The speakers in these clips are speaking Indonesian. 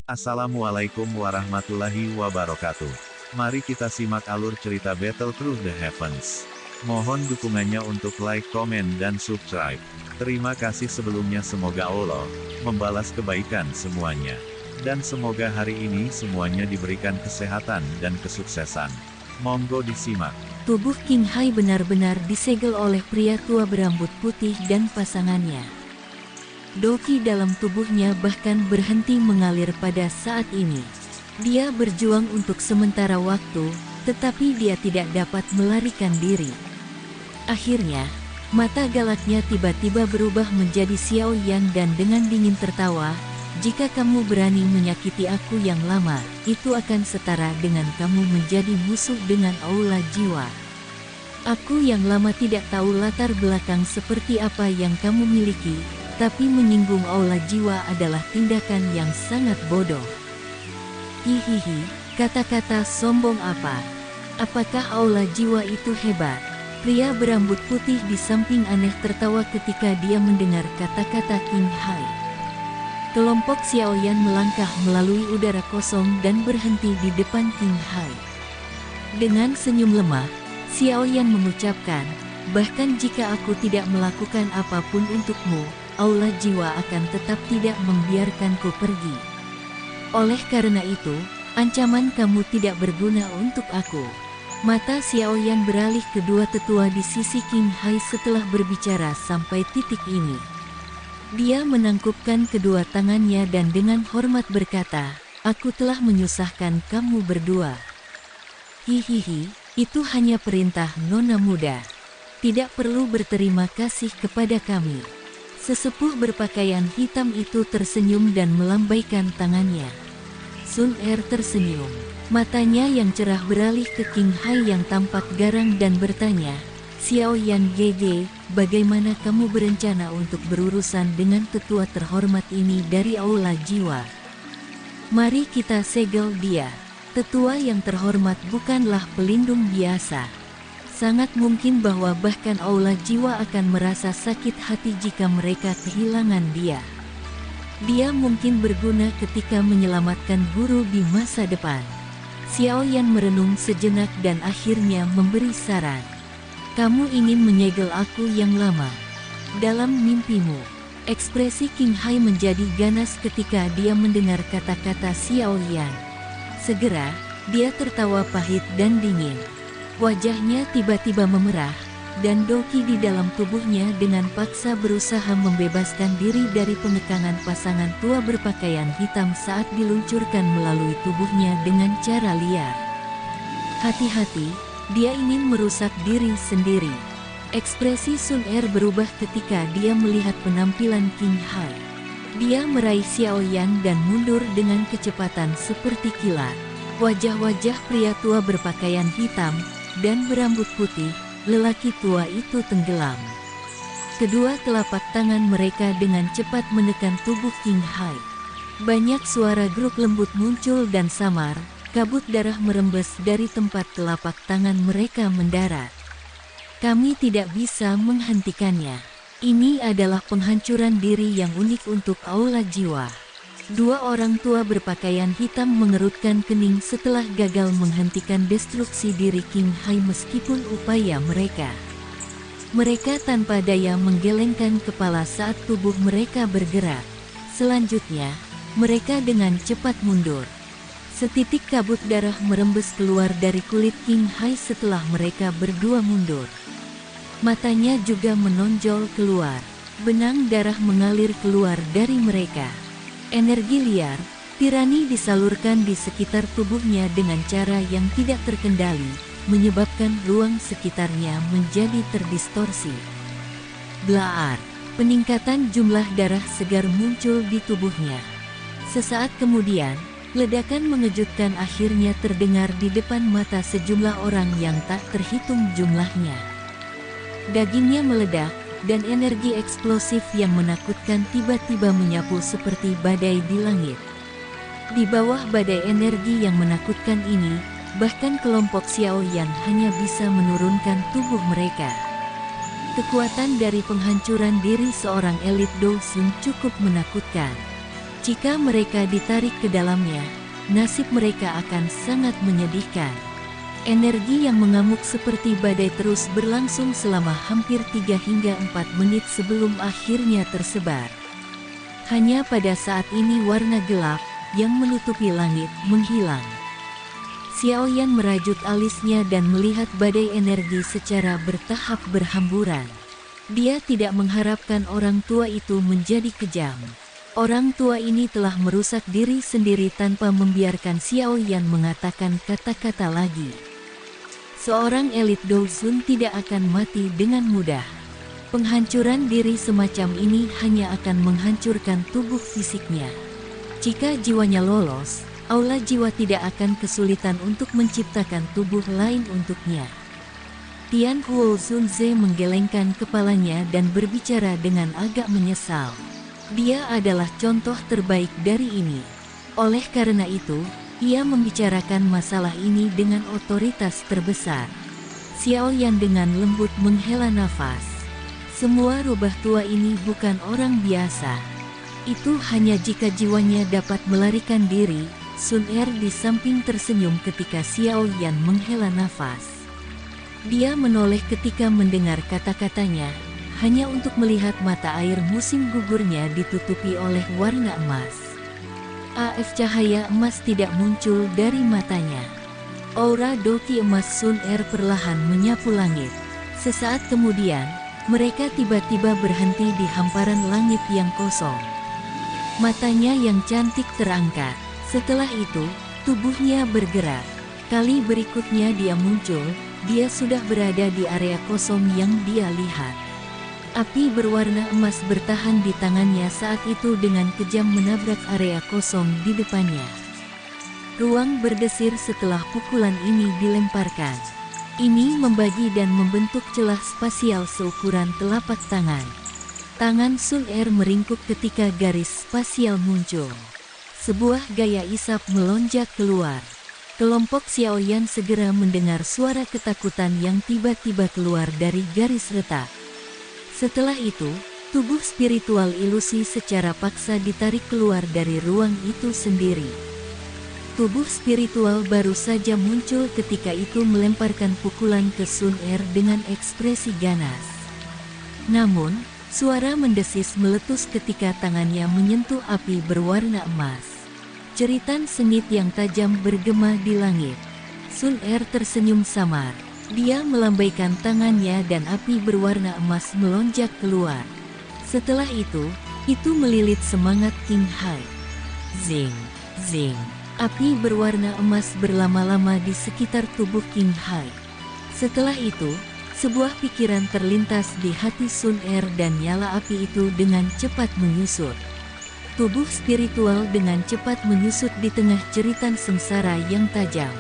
Assalamualaikum warahmatullahi wabarakatuh. Mari kita simak alur cerita Battle Through the Heavens. Mohon dukungannya untuk like, komen, dan subscribe. Terima kasih sebelumnya, semoga Allah membalas kebaikan semuanya. Dan semoga hari ini semuanya diberikan kesehatan dan kesuksesan. Monggo disimak. Tubuh King Hai benar-benar disegel oleh pria tua berambut putih dan pasangannya. Doki dalam tubuhnya bahkan berhenti mengalir pada saat ini. Dia berjuang untuk sementara waktu, tetapi dia tidak dapat melarikan diri. Akhirnya, mata galaknya tiba-tiba berubah menjadi Xiao Yan dan dengan dingin tertawa, "Jika kamu berani menyakiti aku yang lama, itu akan setara dengan kamu menjadi musuh dengan aula jiwa. Aku yang lama tidak tahu latar belakang seperti apa yang kamu miliki, tapi menyinggung aula jiwa adalah tindakan yang sangat bodoh." Hihihi, kata-kata sombong apa? Apakah aula jiwa itu hebat? Pria berambut putih di samping aneh tertawa ketika dia mendengar kata-kata King Hai. Kelompok Xiao Yan melangkah melalui udara kosong dan berhenti di depan King Hai. Dengan senyum lemah, Xiao Yan mengucapkan, "Bahkan jika aku tidak melakukan apapun untukmu, aula jiwa akan tetap tidak membiarkanku pergi. Oleh karena itu, ancaman kamu tidak berguna untuk aku." Mata Xiao Yan beralih kedua tetua di sisi King Hai setelah berbicara sampai titik ini. Dia menangkupkan kedua tangannya dan dengan hormat berkata, "Aku telah menyusahkan kamu berdua. Hihihi, itu hanya perintah nona muda. Tidak perlu berterima kasih kepada kami." Sesepuh berpakaian hitam itu tersenyum dan melambaikan tangannya. Sun Er tersenyum. Matanya yang cerah beralih ke King Hai yang tampak garang dan bertanya, "Xiao Yan GG, bagaimana kamu berencana untuk berurusan dengan tetua terhormat ini dari aula jiwa? Mari kita segel dia." Tetua yang terhormat bukanlah pelindung biasa. Sangat mungkin bahwa bahkan aula jiwa akan merasa sakit hati jika mereka kehilangan dia. Dia mungkin berguna ketika menyelamatkan guru di masa depan. Xiao Yan merenung sejenak dan akhirnya memberi saran, "Kamu ingin menyegel aku yang lama dalam mimpimu." Ekspresi King Hai menjadi ganas ketika dia mendengar kata-kata Xiao Yan. Segera, dia tertawa pahit dan dingin. Wajahnya tiba-tiba memerah, dan Doki di dalam tubuhnya dengan paksa berusaha membebaskan diri dari pengekangan pasangan tua berpakaian hitam saat diluncurkan melalui tubuhnya dengan cara liar. Hati-hati, dia ingin merusak diri sendiri. Ekspresi Sun Er berubah ketika dia melihat penampilan King Hai. Dia meraih Xiao Yan dan mundur dengan kecepatan seperti kilat. Wajah-wajah pria tua berpakaian hitam dan berambut putih, lelaki tua itu tenggelam. Kedua telapak tangan mereka dengan cepat menekan tubuh King Hai. Banyak suara geruk lembut muncul dan samar, kabut darah merembes dari tempat telapak tangan mereka mendarat. "Kami tidak bisa menghentikannya. Ini adalah penghancuran diri yang unik untuk aula jiwa." Dua orang tua berpakaian hitam mengerutkan kening setelah gagal menghentikan destruksi diri King Hai meskipun upaya mereka. Mereka tanpa daya menggelengkan kepala saat tubuh mereka bergerak. Selanjutnya, mereka dengan cepat mundur. Setitik kabut darah merembes keluar dari kulit King Hai setelah mereka berdua mundur. Matanya juga menonjol keluar. Benang darah mengalir keluar dari mereka. Energi liar, tirani disalurkan di sekitar tubuhnya dengan cara yang tidak terkendali, menyebabkan ruang sekitarnya menjadi terdistorsi. Blaar, peningkatan jumlah darah segar muncul di tubuhnya. Sesaat kemudian, ledakan mengejutkan akhirnya terdengar di depan mata sejumlah orang yang tak terhitung jumlahnya. Dagingnya meledak, dan energi eksplosif yang menakutkan tiba-tiba menyapu seperti badai di langit. Di bawah badai energi yang menakutkan ini, bahkan kelompok Xiao Yan hanya bisa menurunkan tubuh mereka. Kekuatan dari penghancuran diri seorang elit Dou Xun cukup menakutkan. Jika mereka ditarik ke dalamnya, nasib mereka akan sangat menyedihkan. Energi yang mengamuk seperti badai terus berlangsung selama hampir 3 hingga 4 menit sebelum akhirnya tersebar. Hanya pada saat ini warna gelap yang menutupi langit menghilang. Xiaoyan merajut alisnya dan melihat badai energi secara bertahap berhamburan. Dia tidak mengharapkan orang tua itu menjadi kejam. Orang tua ini telah merusak diri sendiri tanpa membiarkan Xiaoyan mengatakan kata-kata lagi. Seorang elit Douzun tidak akan mati dengan mudah. Penghancuran diri semacam ini hanya akan menghancurkan tubuh fisiknya. Jika jiwanya lolos, aula jiwa tidak akan kesulitan untuk menciptakan tubuh lain untuknya. Tian Huo Zunze menggelengkan kepalanya dan berbicara dengan agak menyesal. Dia adalah contoh terbaik dari ini. Oleh karena itu, ia membicarakan masalah ini dengan otoritas terbesar. Xiaoyan dengan lembut menghela nafas. Semua rubah tua ini bukan orang biasa. Itu hanya jika jiwanya dapat melarikan diri. Sun Er di samping tersenyum ketika Xiaoyan menghela nafas. Dia menoleh ketika mendengar kata-katanya, hanya untuk melihat mata air musim gugurnya ditutupi oleh warna emas. Cahaya emas tidak muncul dari matanya. Aura doki emas Sun Er perlahan menyapu langit. Sesaat kemudian, mereka tiba-tiba berhenti di hamparan langit yang kosong. Matanya yang cantik terangkat. Setelah itu, tubuhnya bergerak. Kali berikutnya dia muncul, dia sudah berada di area kosong yang dia lihat. Api berwarna emas bertahan di tangannya saat itu dengan kejam menabrak area kosong di depannya. Ruang berdesir setelah pukulan ini dilemparkan. Ini membagi dan membentuk celah spasial seukuran telapak tangan. Tangan Sun Er meringkuk ketika garis spasial muncul. Sebuah gaya isap melonjak keluar. Kelompok Xiaoyan segera mendengar suara ketakutan yang tiba-tiba keluar dari garis retak. Setelah itu, tubuh spiritual ilusi secara paksa ditarik keluar dari ruang itu sendiri. Tubuh spiritual baru saja muncul ketika itu melemparkan pukulan ke Sun Er dengan ekspresi ganas. Namun, suara mendesis meletus ketika tangannya menyentuh api berwarna emas. Jeritan sengit yang tajam bergema di langit. Sun Er tersenyum samar. Dia melambaikan tangannya dan api berwarna emas melonjak keluar. Setelah itu melilit semangat King Hai. Zing, zing. Api berwarna emas berlama-lama di sekitar tubuh King Hai. Setelah itu, sebuah pikiran terlintas di hati Sun Er dan nyala api itu dengan cepat menyusut. Tubuh spiritual dengan cepat menyusut di tengah jeritan sengsara yang tajam.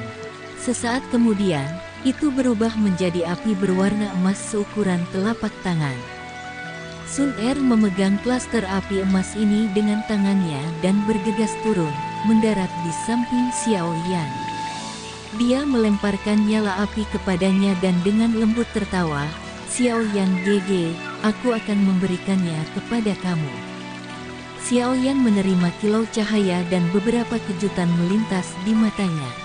Sesaat kemudian, itu berubah menjadi api berwarna emas seukuran telapak tangan. Sun Er memegang klaster api emas ini dengan tangannya dan bergegas turun, mendarat di samping Xiaoyan. Dia melemparkan nyala api kepadanya dan dengan lembut tertawa, "Xiaoyan GG, aku akan memberikannya kepada kamu." Xiaoyan menerima kilau cahaya dan beberapa kejutan melintas di matanya.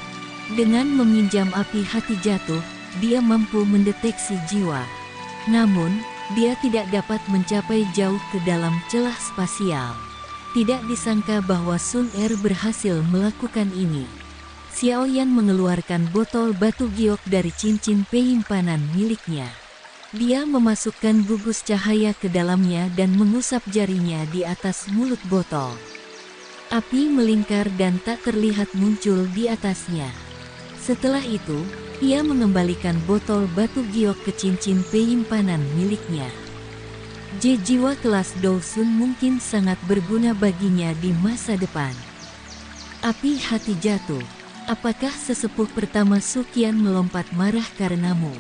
Dengan meminjam api hati jatuh, dia mampu mendeteksi jiwa. Namun, dia tidak dapat mencapai jauh ke dalam celah spasial. Tidak disangka bahwa Sun Er berhasil melakukan ini. Xiaoyan mengeluarkan botol batu giok dari cincin penyimpanan miliknya. Dia memasukkan gugus cahaya ke dalamnya dan mengusap jarinya di atas mulut botol. Api melingkar dan tak terlihat muncul di atasnya. Setelah itu, ia mengembalikan botol batu giok ke cincin penyimpanan miliknya. Jiwa kelas Douzun mungkin sangat berguna baginya di masa depan. Api hati jatuh. Apakah sesepuh pertama Suqian melompat marah karenamu?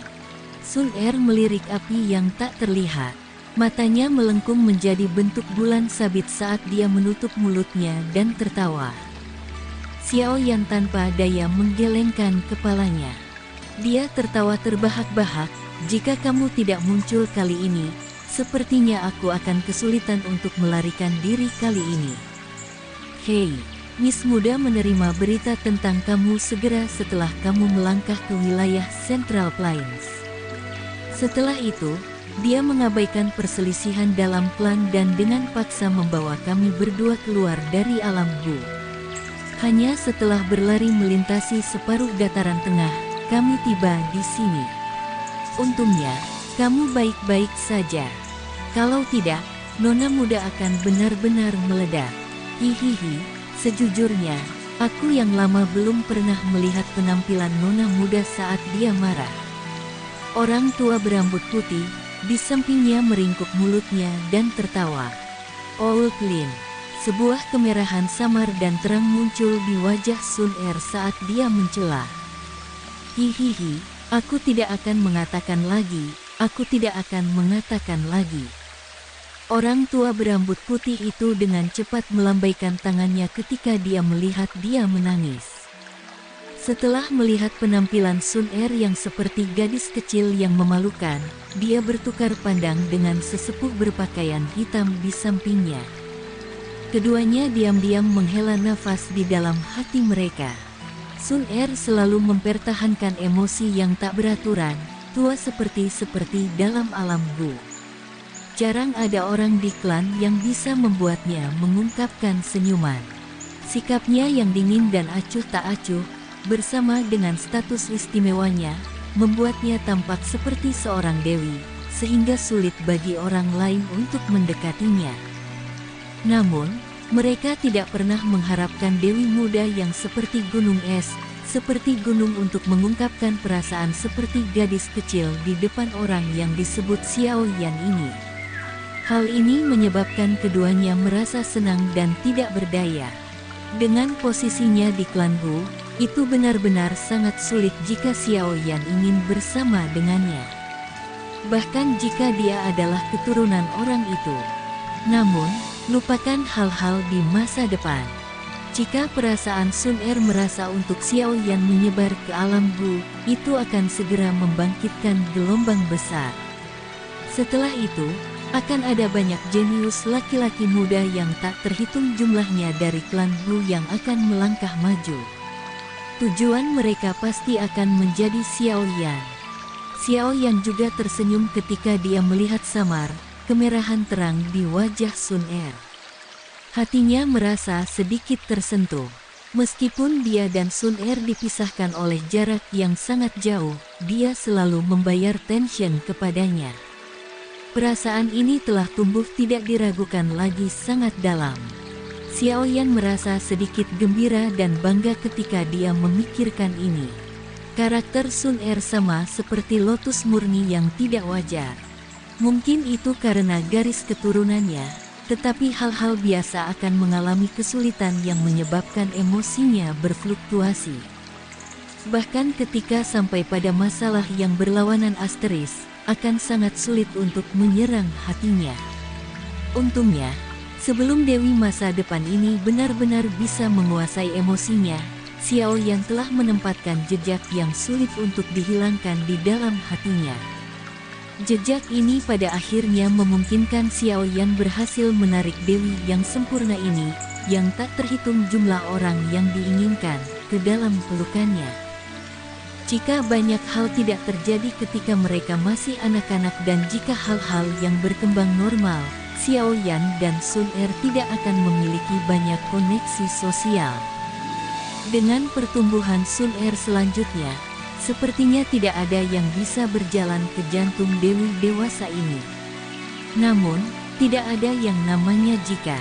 Sun Er melirik api yang tak terlihat. Matanya melengkung menjadi bentuk bulan sabit saat dia menutup mulutnya dan tertawa. Xiaoyan tanpa daya menggelengkan kepalanya. Dia tertawa terbahak-bahak, "Jika kamu tidak muncul kali ini, sepertinya aku akan kesulitan untuk melarikan diri kali ini." Hei, Miss Muda menerima berita tentang kamu segera setelah kamu melangkah ke wilayah Central Plains. Setelah itu, dia mengabaikan perselisihan dalam klan dan dengan paksa membawa kami berdua keluar dari alam Gu. Hanya setelah berlari melintasi separuh dataran tengah, kami tiba di sini. Untungnya, kamu baik-baik saja. Kalau tidak, Nona Muda akan benar-benar meledak. Hihihi, sejujurnya, aku yang lama belum pernah melihat penampilan Nona Muda saat dia marah. Orang tua berambut putih, di sampingnya meringkuk mulutnya dan tertawa. Old Lin. Sebuah kemerahan samar dan terang muncul di wajah Sun Er saat dia mencela. Hihihi, aku tidak akan mengatakan lagi, aku tidak akan mengatakan lagi. Orang tua berambut putih itu dengan cepat melambaikan tangannya ketika dia melihat dia menangis. Setelah melihat penampilan Sun Er yang seperti gadis kecil yang memalukan, dia bertukar pandang dengan sesepuh berpakaian hitam di sampingnya. Keduanya diam-diam menghela nafas di dalam hati mereka. Sun Er selalu mempertahankan emosi yang tak beraturan, tua seperti dalam alam Gu. Jarang ada orang di klan yang bisa membuatnya mengungkapkan senyuman. Sikapnya yang dingin dan acuh tak acuh, bersama dengan status istimewanya, membuatnya tampak seperti seorang dewi, sehingga sulit bagi orang lain untuk mendekatinya. Namun, mereka tidak pernah mengharapkan dewi muda yang seperti gunung es, seperti gunung untuk mengungkapkan perasaan seperti gadis kecil di depan orang yang disebut Xiao Yan ini. Hal ini menyebabkan keduanya merasa senang dan tidak berdaya. Dengan posisinya di klan Gu, itu benar-benar sangat sulit jika Xiao Yan ingin bersama dengannya. Bahkan jika dia adalah keturunan orang itu. Namun, lupakan hal-hal di masa depan. Jika perasaan Sun Er merasa untuk Xiao Yan menyebar ke alam Gu, itu akan segera membangkitkan gelombang besar. Setelah itu, akan ada banyak jenius laki-laki muda yang tak terhitung jumlahnya dari klan Gu yang akan melangkah maju. Tujuan mereka pasti akan menjadi Xiao Yan. Xiao Yan juga tersenyum ketika dia melihat samar kemerahan terang di wajah Sun Er. Hatinya merasa sedikit tersentuh. Meskipun dia dan Sun Er dipisahkan oleh jarak yang sangat jauh, dia selalu membayar tension kepadanya. Perasaan ini telah tumbuh tidak diragukan lagi sangat dalam. Xiao Yan merasa sedikit gembira dan bangga ketika dia memikirkan ini. Karakter Sun Er sama seperti lotus murni yang tidak wajar. Mungkin itu karena garis keturunannya, tetapi hal-hal biasa akan mengalami kesulitan yang menyebabkan emosinya berfluktuasi. Bahkan ketika sampai pada masalah yang berlawanan asteris, akan sangat sulit untuk menyerang hatinya. Untungnya, sebelum Dewi masa depan ini benar-benar bisa menguasai emosinya, Xiao Yan telah menempatkan jejak yang sulit untuk dihilangkan di dalam hatinya. Jejak ini pada akhirnya memungkinkan Xiao Yan berhasil menarik Dewi yang sempurna ini, yang tak terhitung jumlah orang yang diinginkan, ke dalam pelukannya. Jika banyak hal tidak terjadi ketika mereka masih anak-anak dan jika hal-hal yang berkembang normal, Xiao Yan dan Sun Er tidak akan memiliki banyak koneksi sosial. Dengan pertumbuhan Sun Er selanjutnya, sepertinya tidak ada yang bisa berjalan ke jantung Dewi dewasa ini. Namun, tidak ada yang namanya jika.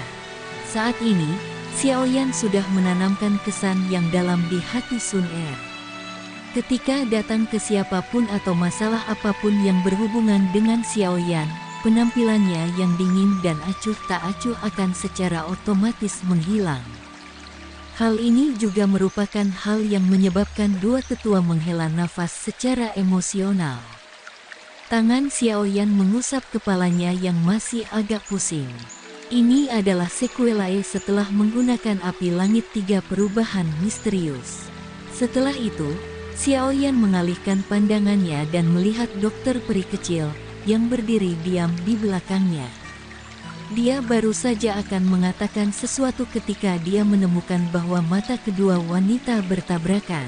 Saat ini, Xiao Yan sudah menanamkan kesan yang dalam di hati Sun Er. Ketika datang ke siapapun atau masalah apapun yang berhubungan dengan Xiao Yan, penampilannya yang dingin dan acuh tak acuh akan secara otomatis menghilang. Hal ini juga merupakan hal yang menyebabkan dua tetua menghela nafas secara emosional. Tangan Xiao Yan mengusap kepalanya yang masih agak pusing. Ini adalah sequelae setelah menggunakan api langit 3 perubahan misterius. Setelah itu, Xiao Yan mengalihkan pandangannya dan melihat dokter peri kecil, yang berdiri diam di belakangnya. Dia baru saja akan mengatakan sesuatu ketika dia menemukan bahwa mata kedua wanita bertabrakan.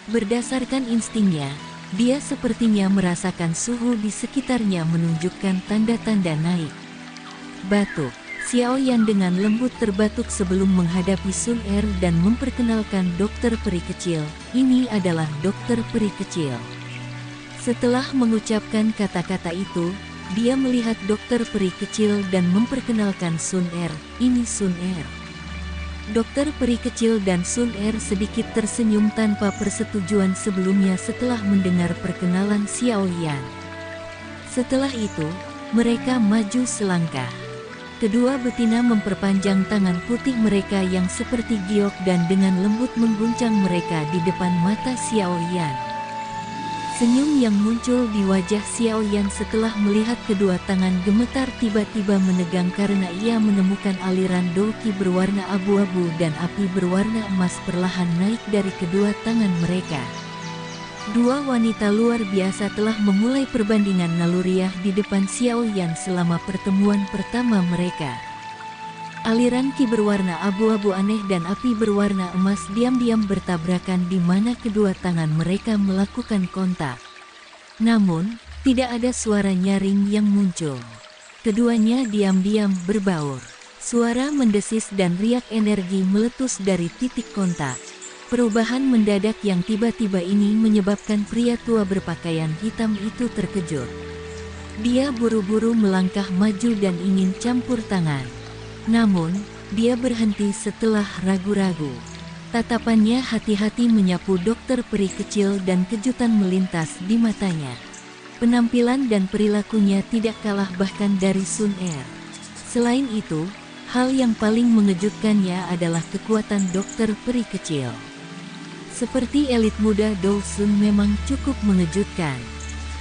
Berdasarkan instingnya, dia sepertinya merasakan suhu di sekitarnya menunjukkan tanda-tanda naik. Batuk. Xiao Yan dengan lembut terbatuk sebelum menghadapi Sun Er dan memperkenalkan dokter peri kecil. Ini adalah dokter peri kecil. Setelah mengucapkan kata-kata itu, dia melihat dokter peri kecil dan memperkenalkan Sun Er. Ini Sun Er. Dokter peri kecil dan Sun Er sedikit tersenyum tanpa persetujuan sebelumnya setelah mendengar perkenalan Xiao Yan. Setelah itu, mereka maju selangkah. Kedua betina memperpanjang tangan putih mereka yang seperti giok dan dengan lembut mengguncang mereka di depan mata Xiao Yan. Senyum yang muncul di wajah Xiao Yan setelah melihat kedua tangan gemetar tiba-tiba menegang karena ia menemukan aliran doki berwarna abu-abu dan api berwarna emas perlahan naik dari kedua tangan mereka. Dua wanita luar biasa telah memulai perbandingan naluriah di depan Xiao Yan selama pertemuan pertama mereka. Aliran ki berwarna abu-abu aneh dan api berwarna emas diam-diam bertabrakan di mana kedua tangan mereka melakukan kontak. Namun, tidak ada suara nyaring yang muncul. Keduanya diam-diam berbaur. Suara mendesis dan riak energi meletus dari titik kontak. Perubahan mendadak yang tiba-tiba ini menyebabkan pria tua berpakaian hitam itu terkejut. Dia buru-buru melangkah maju dan ingin campur tangan. Namun, dia berhenti setelah ragu-ragu. Tatapannya hati-hati menyapu dokter peri kecil dan kejutan melintas di matanya. Penampilan dan perilakunya tidak kalah bahkan dari Sun Er. Selain itu, hal yang paling mengejutkannya adalah kekuatan dokter peri kecil. Seperti elit muda Dawson memang cukup mengejutkan.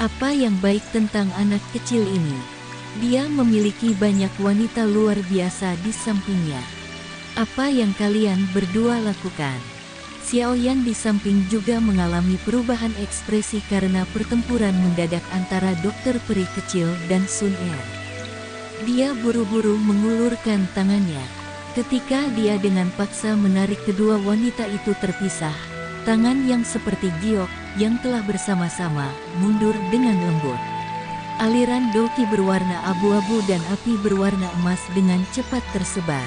Apa yang baik tentang anak kecil ini? Dia memiliki banyak wanita luar biasa di sampingnya. Apa yang kalian berdua lakukan? Xiao Yan di samping juga mengalami perubahan ekspresi karena pertempuran mendadak antara dokter peri kecil dan Sun Er. Dia buru-buru mengulurkan tangannya. Ketika dia dengan paksa menarik kedua wanita itu terpisah, tangan yang seperti giok, yang telah bersama-sama, mundur dengan lembut. Aliran doki berwarna abu-abu dan api berwarna emas dengan cepat tersebar.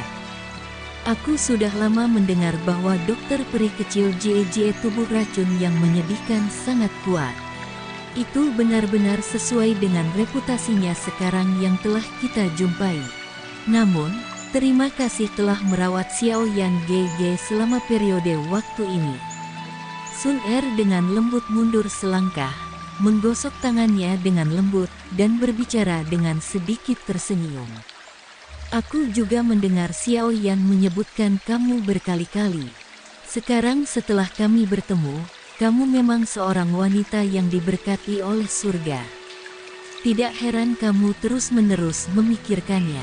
Aku sudah lama mendengar bahwa dokter peri kecil Jie tubuh racun yang menyedihkan sangat kuat. Itu benar-benar sesuai dengan reputasinya sekarang yang telah kita jumpai. Namun, terima kasih telah merawat Xiao Yan GG selama periode waktu ini. Sun Er dengan lembut mundur selangkah, menggosok tangannya dengan lembut, dan berbicara dengan sedikit tersenyum. Aku juga mendengar Xiao Yan menyebutkan kamu berkali-kali. Sekarang setelah kami bertemu, kamu memang seorang wanita yang diberkati oleh surga. Tidak heran kamu terus-menerus memikirkannya.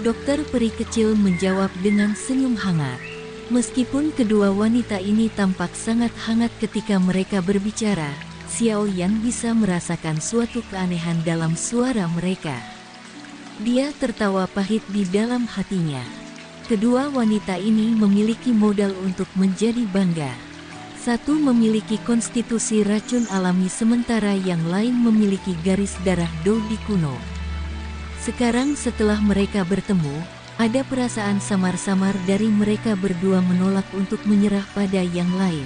Dokter peri kecil menjawab dengan senyum hangat. Meskipun kedua wanita ini tampak sangat hangat ketika mereka berbicara, Xiao Yan bisa merasakan suatu keanehan dalam suara mereka. Dia tertawa pahit di dalam hatinya. Kedua wanita ini memiliki modal untuk menjadi bangga. Satu memiliki konstitusi racun alami sementara yang lain memiliki garis darah Dodi kuno. Sekarang setelah mereka bertemu, ada perasaan samar-samar dari mereka berdua menolak untuk menyerah pada yang lain.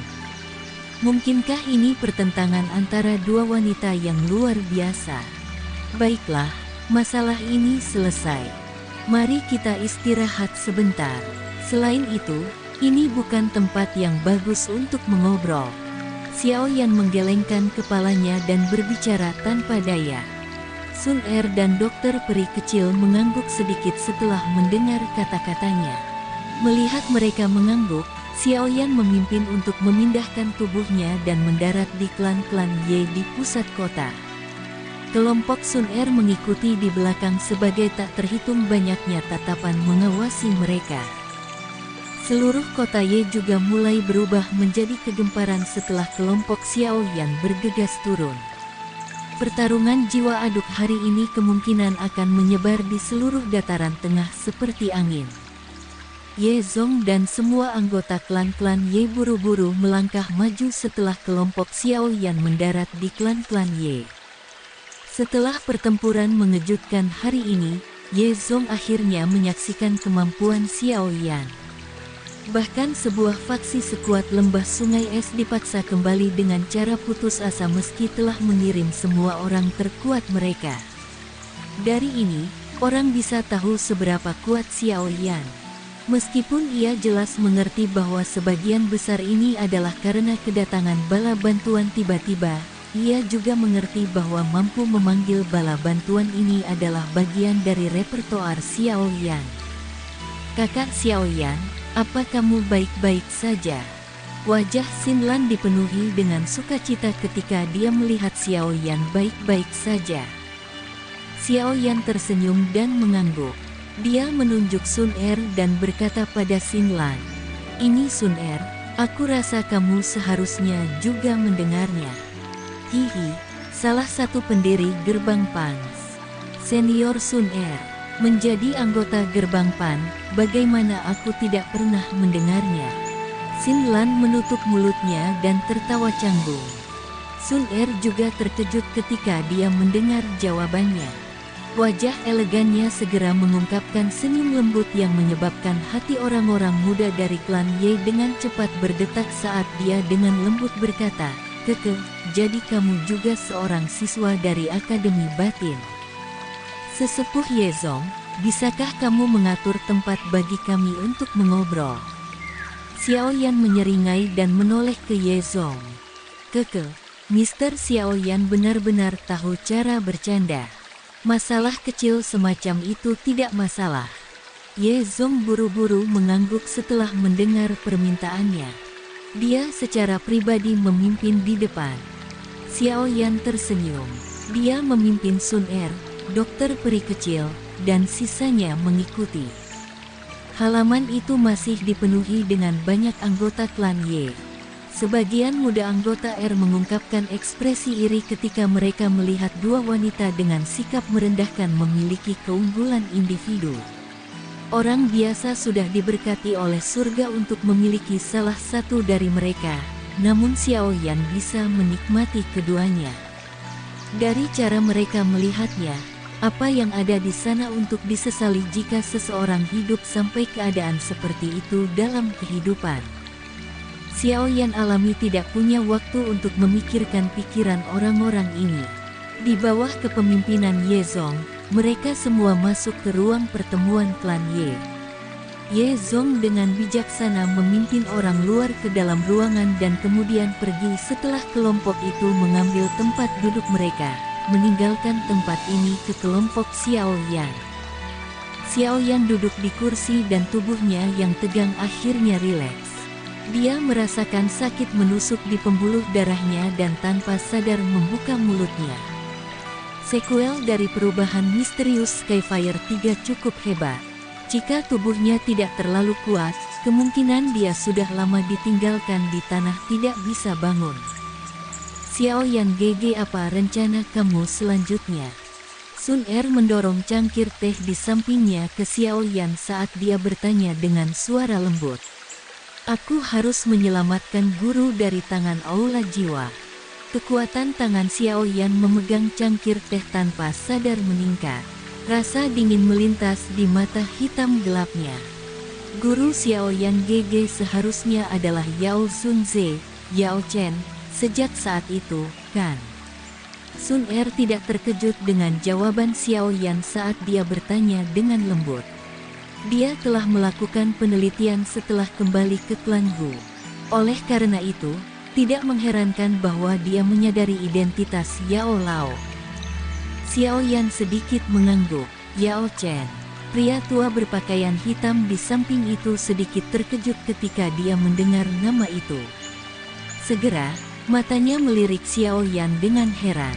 Mungkinkah ini pertentangan antara dua wanita yang luar biasa? Baiklah, masalah ini selesai. Mari kita istirahat sebentar. Selain itu, ini bukan tempat yang bagus untuk mengobrol. Xiao Yan menggelengkan kepalanya dan berbicara tanpa daya. Sun Er dan dokter peri kecil mengangguk sedikit setelah mendengar kata-katanya. Melihat mereka mengangguk, Xiao Yan memimpin untuk memindahkan tubuhnya dan mendarat di klan-klan Ye di pusat kota. Kelompok Sun Er mengikuti di belakang sebagai tak terhitung banyaknya tatapan mengawasi mereka. Seluruh kota Ye juga mulai berubah menjadi kegemparan setelah kelompok Xiao Yan bergegas turun. Pertarungan jiwa aduk hari ini kemungkinan akan menyebar di seluruh dataran tengah seperti angin. Ye Zong dan semua anggota klan-klan Ye buru-buru melangkah maju setelah kelompok Xiao Yan mendarat di klan-klan Ye. Setelah pertempuran mengejutkan hari ini, Ye Zong akhirnya menyaksikan kemampuan Xiao Yan. Bahkan sebuah faksi sekuat lembah sungai es dipaksa kembali dengan cara putus asa meski telah mengirim semua orang terkuat mereka. Dari ini, orang bisa tahu seberapa kuat Xiao Yan. Meskipun ia jelas mengerti bahwa sebagian besar ini adalah karena kedatangan bala bantuan tiba-tiba, ia juga mengerti bahwa mampu memanggil bala bantuan ini adalah bagian dari repertoar Xiao Yan. Kakak Xiao Yan, apa kamu baik-baik saja? Wajah Xin Lan dipenuhi dengan sukacita ketika dia melihat Xiao Yan baik-baik saja. Xiao Yan tersenyum dan mengangguk. Dia menunjuk Sun Er dan berkata pada Xin Lan, "Ini Sun Er, aku rasa kamu seharusnya juga mendengarnya." Hihi, salah satu pendiri Gerbang Pan, Senior Sun Er, menjadi anggota Gerbang Pan, bagaimana aku tidak pernah mendengarnya? Xin Lan menutup mulutnya dan tertawa canggung. Sun Er juga terkejut ketika dia mendengar jawabannya. Wajah elegannya segera mengungkapkan senyum lembut yang menyebabkan hati orang-orang muda dari klan Ye dengan cepat berdetak saat dia dengan lembut berkata, "Keke, jadi kamu juga seorang siswa dari Akademi Batin." Sesepuh Ye Zong, bisakah kamu mengatur tempat bagi kami untuk mengobrol? Xiao Yan menyeringai dan menoleh ke Ye Zong. "Keke, Mr. Xiao Yan benar-benar tahu cara bercanda. Masalah kecil semacam itu tidak masalah." Ye Zong buru-buru mengangguk setelah mendengar permintaannya. Dia secara pribadi memimpin di depan. Xiao Yan tersenyum. Dia memimpin Sun Er, dokter peri kecil, dan sisanya mengikuti. Halaman itu masih dipenuhi dengan banyak anggota klan Ye. Sebagian muda anggota R mengungkapkan ekspresi iri ketika mereka melihat dua wanita dengan sikap merendahkan memiliki keunggulan individu. Orang biasa sudah diberkati oleh surga untuk memiliki salah satu dari mereka, namun Xiao Yan bisa menikmati keduanya. Dari cara mereka melihatnya, apa yang ada di sana untuk disesali jika seseorang hidup sampai keadaan seperti itu dalam kehidupan. Xiao Yan alami tidak punya waktu untuk memikirkan pikiran orang-orang ini. Di bawah kepemimpinan Ye Zong, mereka semua masuk ke ruang pertemuan klan Ye. Ye Zong dengan bijaksana memimpin orang luar ke dalam ruangan dan kemudian pergi setelah kelompok itu mengambil tempat duduk mereka, meninggalkan tempat ini ke kelompok Xiao Yan. Xiao Yan duduk di kursi dan tubuhnya yang tegang akhirnya rileks. Dia merasakan sakit menusuk di pembuluh darahnya dan tanpa sadar membuka mulutnya. Sekuel dari perubahan misterius Skyfire 3 cukup hebat. Jika tubuhnya tidak terlalu kuat, kemungkinan dia sudah lama ditinggalkan di tanah tidak bisa bangun. Xiao Yan, GG, apa rencana kamu selanjutnya? Sun Er mendorong cangkir teh di sampingnya ke Xiao Yan saat dia bertanya dengan suara lembut. "Aku harus menyelamatkan guru dari tangan Aula Jiwa." Kekuatan tangan Xiao Yan memegang cangkir teh tanpa sadar meningkat. Rasa dingin melintas di mata hitam gelapnya. Guru Xiao Yan GG seharusnya adalah Yao Zunze, Yao Chen, sejak saat itu, kan? Sun Er tidak terkejut dengan jawaban Xiao Yan saat dia bertanya dengan lembut. Dia telah melakukan penelitian setelah kembali ke klan Wu. Oleh karena itu, tidak mengherankan bahwa dia menyadari identitas Yao Lao. Xiao Yan sedikit mengangguk. Yao Chen, pria tua berpakaian hitam di samping itu sedikit terkejut ketika dia mendengar nama itu. Segera, matanya melirik Xiao Yan dengan heran.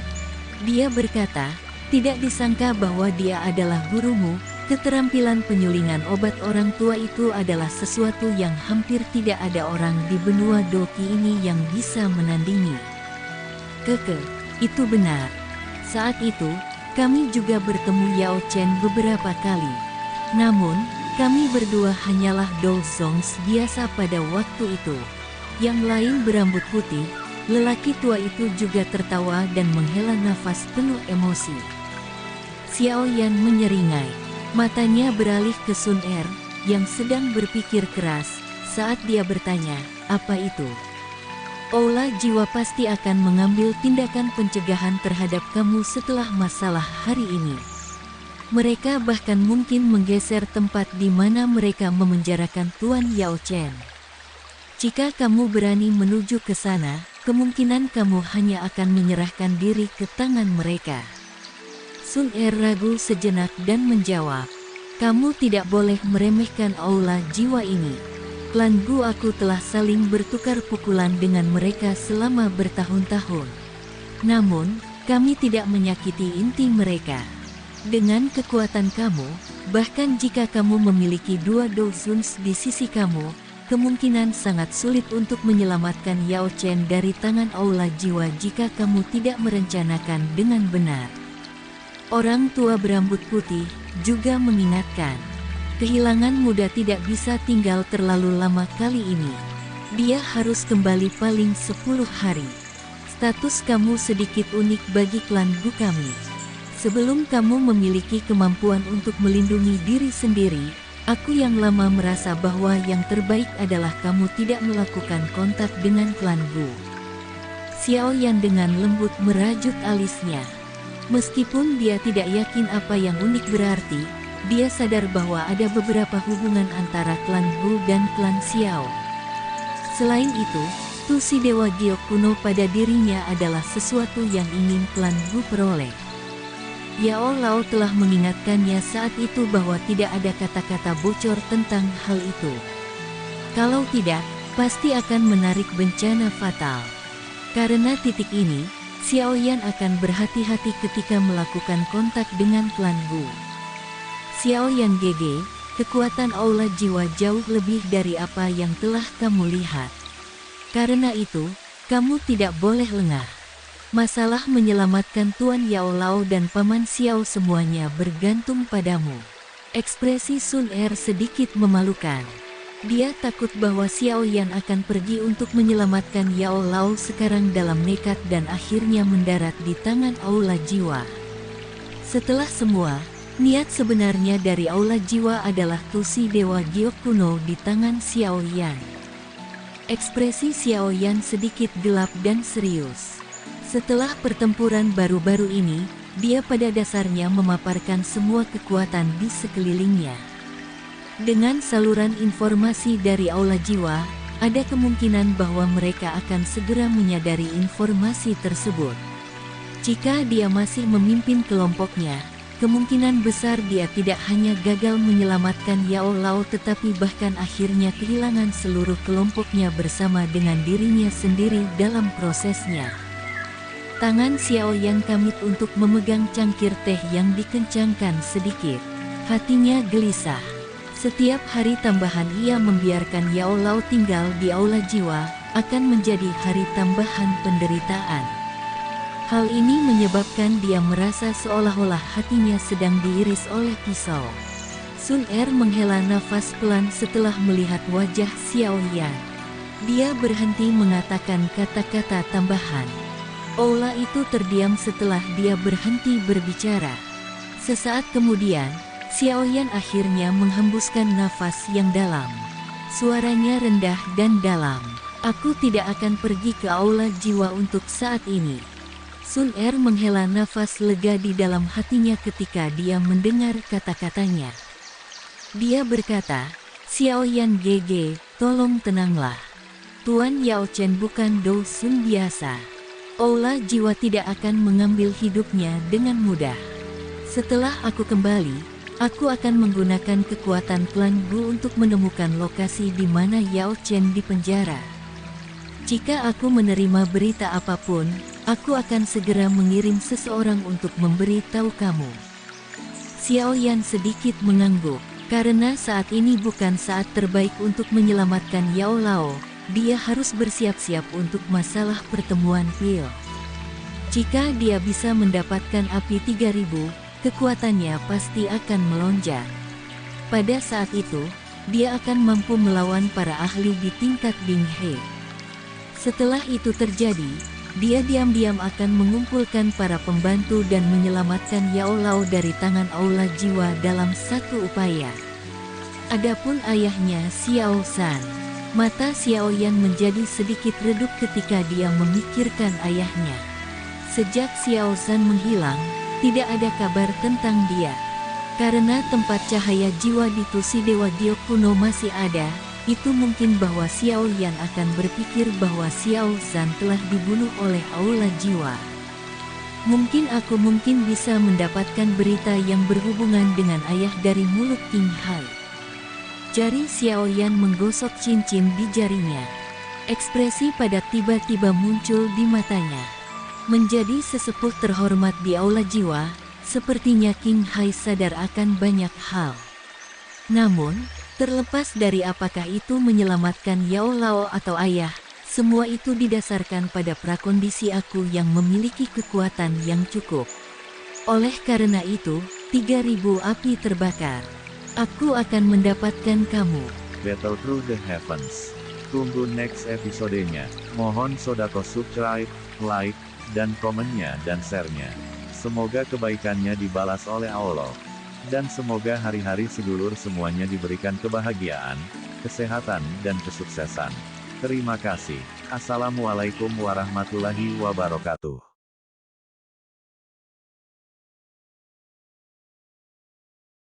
Dia berkata, "Tidak disangka bahwa dia adalah gurumu." Keterampilan penyulingan obat orang tua itu adalah sesuatu yang hampir tidak ada orang di benua Doki ini yang bisa menandingi. Keke, itu benar. Saat itu, kami juga bertemu Yao Chen beberapa kali. Namun, kami berdua hanyalah Dousongs biasa pada waktu itu. Yang lain berambut putih, lelaki tua itu juga tertawa dan menghela nafas penuh emosi. Xiao Yan menyeringai. Matanya beralih ke Sun Er, yang sedang berpikir keras, saat dia bertanya, apa itu? Aula jiwa pasti akan mengambil tindakan pencegahan terhadap kamu setelah masalah hari ini. Mereka bahkan mungkin menggeser tempat di mana mereka memenjarakan Tuan Yao Chen. Jika kamu berani menuju ke sana, kemungkinan kamu hanya akan menyerahkan diri ke tangan mereka. Sun Er ragu sejenak dan menjawab, kamu tidak boleh meremehkan aula jiwa ini. Klan Gu aku telah saling bertukar pukulan dengan mereka selama bertahun-tahun. Namun, kami tidak menyakiti inti mereka. Dengan kekuatan kamu, bahkan jika kamu memiliki 2 Dousuns di sisi kamu, kemungkinan sangat sulit untuk menyelamatkan Yao Chen dari tangan aula jiwa jika kamu tidak merencanakan dengan benar. Orang tua berambut putih juga mengingatkan, kehilangan muda tidak bisa tinggal terlalu lama kali ini. Dia harus kembali paling 10 hari. Status kamu sedikit unik bagi klan Gu kami. Sebelum kamu memiliki kemampuan untuk melindungi diri sendiri, aku yang lama merasa bahwa yang terbaik adalah kamu tidak melakukan kontak dengan klan Gu. Xiao Yan dengan lembut merajut alisnya. Meskipun dia tidak yakin apa yang unik berarti, dia sadar bahwa ada beberapa hubungan antara klan Gu dan klan Xiao. Selain itu, tusi Dewa Giok kuno pada dirinya adalah sesuatu yang ingin klan Gu peroleh. Yao Lao telah mengingatkannya saat itu bahwa tidak ada kata-kata bocor tentang hal itu. Kalau tidak, pasti akan menarik bencana fatal. Karena titik ini, Xiao Yan akan berhati-hati ketika melakukan kontak dengan klan Gu. Xiao Yan GG, kekuatan aula jiwa jauh lebih dari apa yang telah kamu lihat. Karena itu, kamu tidak boleh lengah. Masalah menyelamatkan Tuan Yao Lao dan Paman Xiao semuanya bergantung padamu. Ekspresi Sun Er sedikit memalukan. Dia takut bahwa Xiao Yan akan pergi untuk menyelamatkan Yao Lao sekarang dalam nekat dan akhirnya mendarat di tangan aula jiwa. Setelah semua, niat sebenarnya dari aula jiwa adalah tusi Dewa Giok kuno di tangan Xiao Yan. Ekspresi Xiao Yan sedikit gelap dan serius. Setelah pertempuran baru-baru ini, dia pada dasarnya memaparkan semua kekuatan di sekelilingnya. Dengan saluran informasi dari aula jiwa, ada kemungkinan bahwa mereka akan segera menyadari informasi tersebut. Jika dia masih memimpin kelompoknya, kemungkinan besar dia tidak hanya gagal menyelamatkan Yao Lao tetapi bahkan akhirnya kehilangan seluruh kelompoknya bersama dengan dirinya sendiri dalam prosesnya. Tangan Xiao Yan kamit untuk memegang cangkir teh yang dikencangkan sedikit. Hatinya gelisah. Setiap hari tambahan ia membiarkan Yao Lao tinggal di aula jiwa, akan menjadi hari tambahan penderitaan. Hal ini menyebabkan dia merasa seolah-olah hatinya sedang diiris oleh pisau. Sun Er menghela nafas pelan setelah melihat wajah Xiao Yan. Dia berhenti mengatakan kata-kata tambahan. Aula itu terdiam setelah dia berhenti berbicara. Sesaat kemudian, Xiao Yan akhirnya menghembuskan nafas yang dalam. Suaranya rendah dan dalam. Aku tidak akan pergi ke aula jiwa untuk saat ini. Sun Er menghela nafas lega di dalam hatinya ketika dia mendengar kata-katanya. Dia berkata, Xiao Yan GG, tolong tenanglah. Tuan Yao Chen bukan Dousun biasa. Aula jiwa tidak akan mengambil hidupnya dengan mudah. Setelah aku kembali, aku akan menggunakan kekuatan klan Gu untuk menemukan lokasi di mana Yao Chen dipenjara. Jika aku menerima berita apapun, aku akan segera mengirim seseorang untuk memberi tahu kamu. Xiao Yan sedikit mengangguk, karena saat ini bukan saat terbaik untuk menyelamatkan Yao Lao. Dia harus bersiap-siap untuk masalah pertemuan Pil. Jika dia bisa mendapatkan api 3000, kekuatannya pasti akan melonjak. Pada saat itu, dia akan mampu melawan para ahli di tingkat Bing He. Setelah itu terjadi, dia diam-diam akan mengumpulkan para pembantu dan menyelamatkan Yao Lao dari tangan Aula Jiwa dalam satu upaya. Adapun ayahnya Xiao San, mata Xiao Yan menjadi sedikit redup ketika dia memikirkan ayahnya. Sejak Xiao San menghilang, tidak ada kabar tentang dia. Karena tempat cahaya jiwa di Tusi Dewa Giok kuno masih ada, itu mungkin bahwa Xiao Yan akan berpikir bahwa Xiao San telah dibunuh oleh Aula Jiwa. Mungkin aku bisa mendapatkan berita yang berhubungan dengan ayah dari mulut King Hai. Jari Xiao Yan menggosok cincin di jarinya. Ekspresi padat tiba-tiba muncul di matanya. Menjadi sesepuh terhormat di Aula Jiwa, sepertinya King Hai sadar akan banyak hal. Namun, terlepas dari apakah itu menyelamatkan Yao Lao atau ayah, semua itu didasarkan pada prakondisi aku yang memiliki kekuatan yang cukup. Oleh karena itu, 3000 api terbakar. Aku akan mendapatkan kamu. Battle Through the Heavens. Tunggu next episodenya. Mohon sodako subscribe, like, dan komennya dan share-nya. Semoga kebaikannya dibalas oleh Allah. Dan semoga hari-hari sedulur semuanya diberikan kebahagiaan, kesehatan, dan kesuksesan. Terima kasih. Assalamualaikum warahmatullahi wabarakatuh.